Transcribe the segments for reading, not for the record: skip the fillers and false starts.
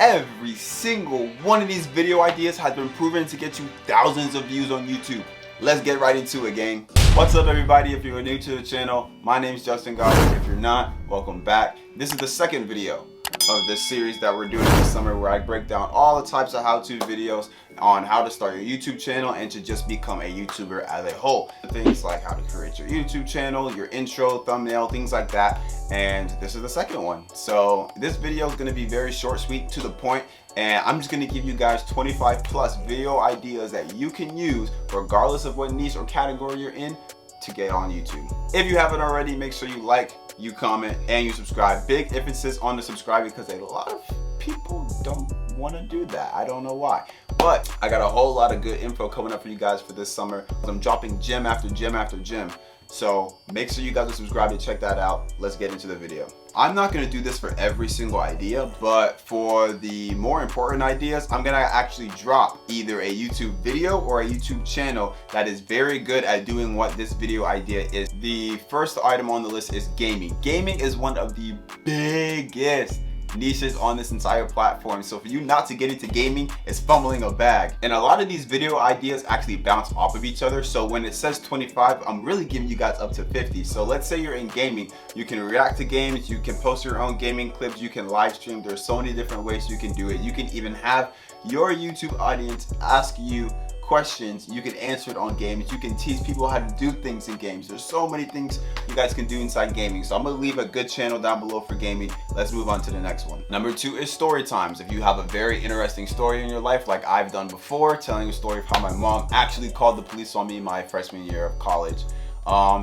Every single one of these video ideas has been proven to get you thousands of views on YouTube. Let's get right into it, gang. What's up, everybody? If you're new to the channel, my name is Justin Goddard. If you're not, welcome back. This is the second video of this series that we're doing this summer, where I break down all the types of how-to videos on how to start your YouTube channel and to just become a YouTuber as a whole. Things like how to create your YouTube channel, your intro, thumbnail, things like that. And this is the second one. So this video is going to be very short, sweet, to the point, and I'm just going to give you guys 25 plus video ideas that you can use regardless of what niche or category you're in to get on YouTube. If you haven't already, make sure you like, you comment, and you subscribe. Big emphasis on the subscribe because a lot of people don't want to do that. I don't know why. But I got a whole lot of good info coming up for you guys for this summer. I'm dropping gym after gym after gym. So make sure you guys are subscribed and check that out. Let's get into the video. I'm not going to do this for every single idea, but for the more important ideas, I'm going to actually drop either a YouTube video or a YouTube channel that is very good at doing what this video idea is. The first item on the list is gaming. Gaming is one of the biggest niches on this entire platform, so for you not to get into gaming is fumbling a bag. And a lot of these video ideas actually bounce off of each other, so when it says 25, I'm really giving you guys up to 50. So let's say you're in gaming, you can react to games, you can post your own gaming clips, you can live stream. There's so many different ways you can do it. You can even have your YouTube audience ask you questions, you can answer it on games, you can teach people how to do things in games. There's so many things you guys can do inside gaming. So I'm gonna leave a good channel down below for gaming. Let's move on to the next one. Number 2 is story times. If you have a very interesting story in your life, like I've done before, telling a story of how my mom actually called the police on me my freshman year of college,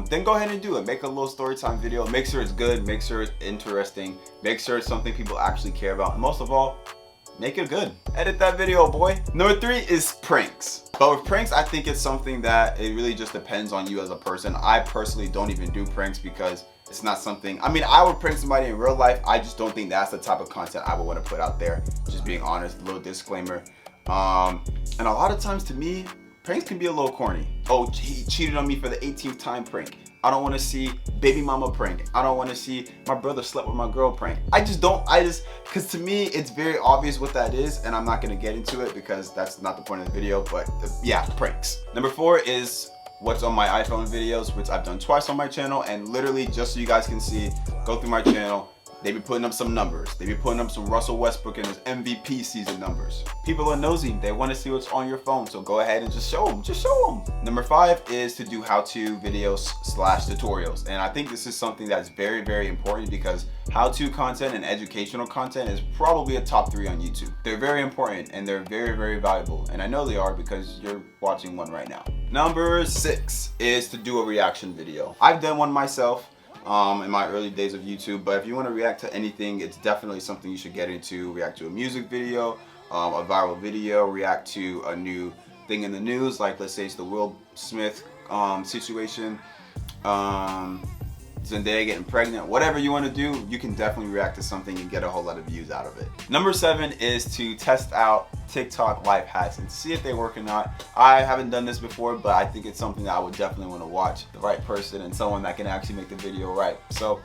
then go ahead and do it. Make a little story time video. Make sure it's good, make sure it's interesting, make sure it's something people actually care about, and most of all, make it good. Edit that video, boy. Number 3 is pranks. But with pranks, I think it's something that it really just depends on you as a person. I personally don't even do pranks because it's not something, I mean, I would prank somebody in real life. I just don't think that's the type of content I would want to put out there. Just being honest, a little disclaimer. And a lot of times to me, pranks can be a little corny. Oh, he cheated on me for the 18th time prank. I don't want to see baby mama prank. I don't want to see my brother slept with my girl prank. Because to me, it's very obvious what that is, and I'm not going to get into it because that's not the point of the video, but yeah, pranks. Number 4 is what's on my iPhone videos, which I've done twice on my channel, and literally just so you guys can see, go through my channel, they be putting up some numbers. They be putting up some Russell Westbrook and his MVP season numbers. People are nosy. They want to see what's on your phone. So go ahead and just show them. Just show them. Number 5 is to do how-to videos / tutorials. And I think this is something that's very, very important because how-to content and educational content is probably a top 3 on YouTube. They're very important and they're very, very valuable. And I know they are because you're watching one right now. Number 6 is to do a reaction video. I've done one myself in my early days of YouTube, but if you want to react to anything, it's definitely something you should get into. React to a music video, a viral video, react to a new thing in the news, like let's say it's the Will Smith situation, Zendaya getting pregnant, whatever you want to do, you can definitely react to something and get a whole lot of views out of it. Number 7 is to test out TikTok life hacks and see if they work or not. I haven't done this before, but I think it's something that I would definitely want to watch. The right person and someone that can actually make the video right. So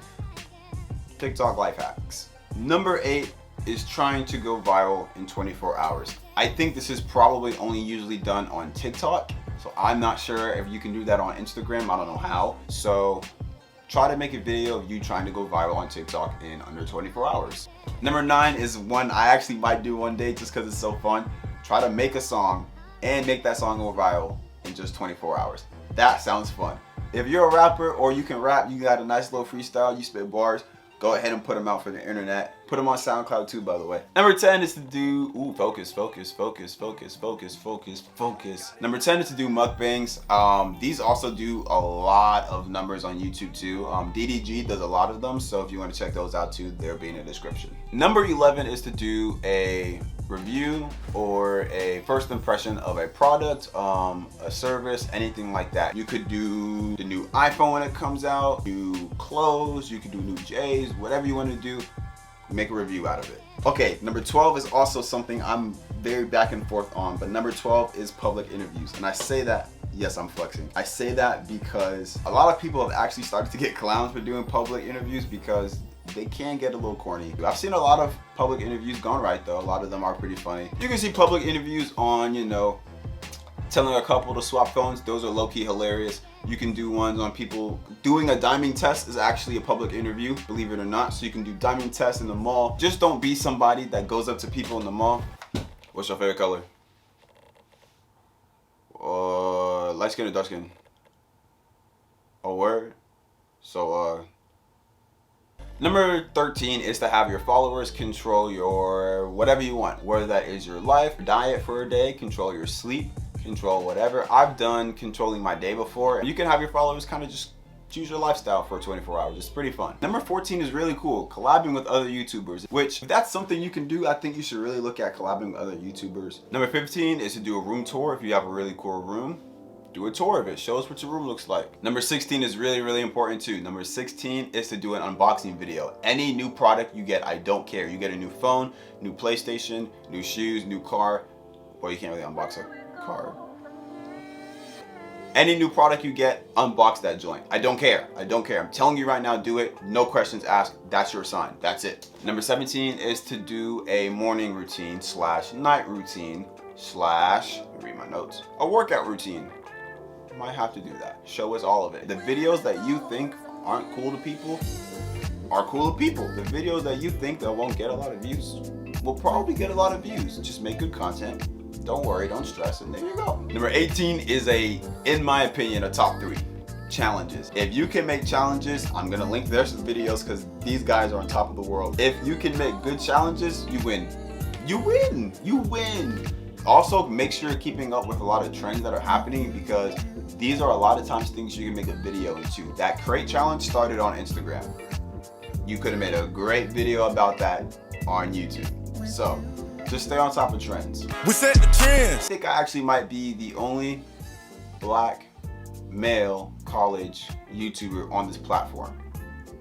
TikTok life hacks. Number 8 is trying to go viral in 24 hours. I think this is probably only usually done on TikTok. So I'm not sure if you can do that on Instagram. I don't know how. So try to make a video of you trying to go viral on TikTok in under 24 hours. Number 9 is one I actually might do one day just because it's so fun. Try to make a song and make that song go viral in just 24 hours. That sounds fun. If you're a rapper or you can rap, you got a nice little freestyle, you spit bars, go ahead and put them out for the internet. Put them on SoundCloud too, by the way. Number 10 is to do, focus. Number 10 is to do mukbangs. These also do a lot of numbers on YouTube too. DDG does a lot of them, so if you want to check those out too, they'll be in the description. Number 11 is to do a review or a first impression of a product, a service, anything like that. You could do the new iPhone when it comes out, new clothes, you could do new J's, whatever you want to do. Make a review out of it. Okay, number 12 is also something I'm very back and forth on, but number 12 is public interviews. And I say that, yes, I'm flexing. I say that because a lot of people have actually started to get clowns for doing public interviews because they can get a little corny. I've seen a lot of public interviews gone right though. A lot of them are pretty funny. You can see public interviews on, you know, telling a couple to swap phones. Those are low-key hilarious. You can do ones on people doing a diming test is actually a public interview, believe it or not. So you can do diming tests in the mall. Just don't be somebody that goes up to people in the mall. What's your favorite color? Light skin or dark skin? A word? So number 13 is to have your followers control your whatever you want, whether that is your life, diet for a day, control your sleep, control whatever. I've done controlling my day before. You can have your followers kind of just choose your lifestyle for 24 hours. It's pretty fun. Number 14 is really cool, collabing with other YouTubers, which if that's something you can do, I think you should really look at collabing with other YouTubers. Number 15 is to do a room tour. If you have a really cool room, do a tour of it. Show us what your room looks like. Number 16 is really, really important too. Number 16 is to do an unboxing video. Any new product you get, I don't care. You get a new phone, new PlayStation, new shoes, new car, or you can't really unbox a car. Any new product you get, unbox that joint. I don't care. I don't care. I'm telling you right now, do it. No questions asked. That's your sign. That's it. Number 17 is to do a morning routine / night routine / let me read my notes, a workout routine. Might have to do that. Show us all of it. The videos that you think aren't cool to people are cool to people. The videos that you think that won't get a lot of views will probably get a lot of views. Just make good content. Don't worry, don't stress, and there you go. Number 18 is in my opinion, a top 3. Challenges. If you can make challenges, I'm gonna link their videos because these guys are on top of the world. If you can make good challenges, you win. You win. You win. Also, make sure you're keeping up with a lot of trends that are happening because these are a lot of times things you can make a video into. That crate challenge started on Instagram. You could have made a great video about that on YouTube. So, just stay on top of trends. We set the trends. I think I actually might be the only black male college YouTuber on this platform,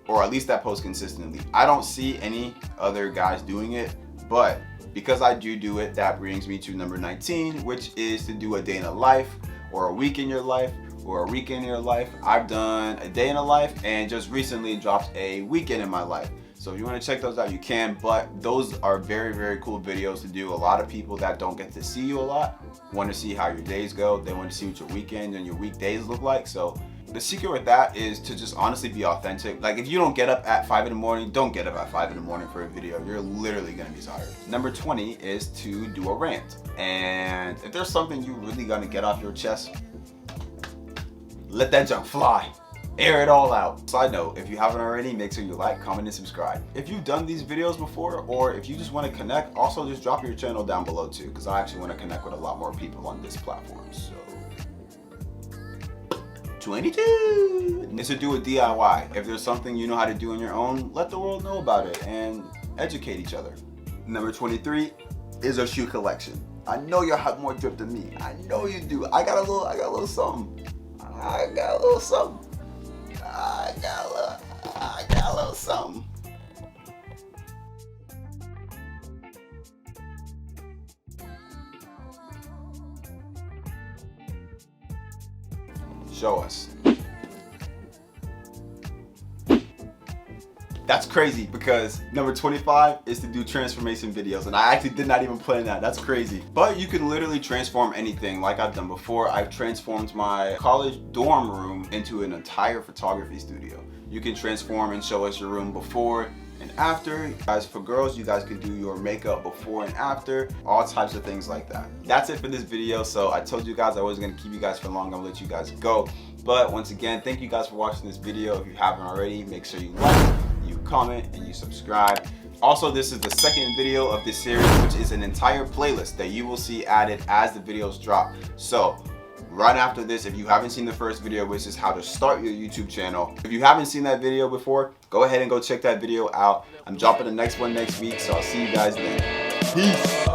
or at least that posts consistently. I don't see any other guys doing it, but because I do it, that brings me to number 19, which is to do a day in a life, or a week in your life, or a weekend in your life. I've done a day in a life and just recently dropped a weekend in my life. So if you want to check those out, you can, but those are very, very cool videos to do. A lot of people that don't get to see you a lot want to see how your days go. They want to see what your weekend and your weekdays look like. So the secret with that is to just honestly be authentic. Like if you don't get up at 5 in the morning, don't get up at 5 in the morning for a video. You're literally gonna be tired. Number 20 is to do a rant. And if there's something you really gonna get off your chest, let that junk fly. Air it all out. Side note, if you haven't already, make sure you like, comment, and subscribe. If you've done these videos before, or if you just want to connect, also just drop your channel down below too, because I actually want to connect with a lot more people on this platform. So 22 is to do a DIY. If there's something you know how to do on your own, let the world know about it and educate each other. Number 23 is a shoe collection. I know you have more drip than me. I know you do. I got a little something. I got a little something. Show us. That's crazy because number 25 is to do transformation videos, and I actually did not even plan that. That's crazy. But you can literally transform anything like I've done before. I've transformed my college dorm room into an entire photography studio. You can transform and show us your room before and after. Guys, for girls, you guys could do your makeup before and after, all types of things like that. That's it for this video. So I told you guys I wasn't gonna keep you guys for long. I'm gonna let you guys go. But once again, thank you guys for watching this video. If you haven't already, make sure you like, you comment, and you subscribe. Also, this is the second video of this series, which is an entire playlist that you will see added as the videos drop. So right after this, if you haven't seen the first video, which is how to start your YouTube channel, if you haven't seen that video before, go ahead and go check that video out. I'm dropping the next one next week, so I'll see you guys then. Peace.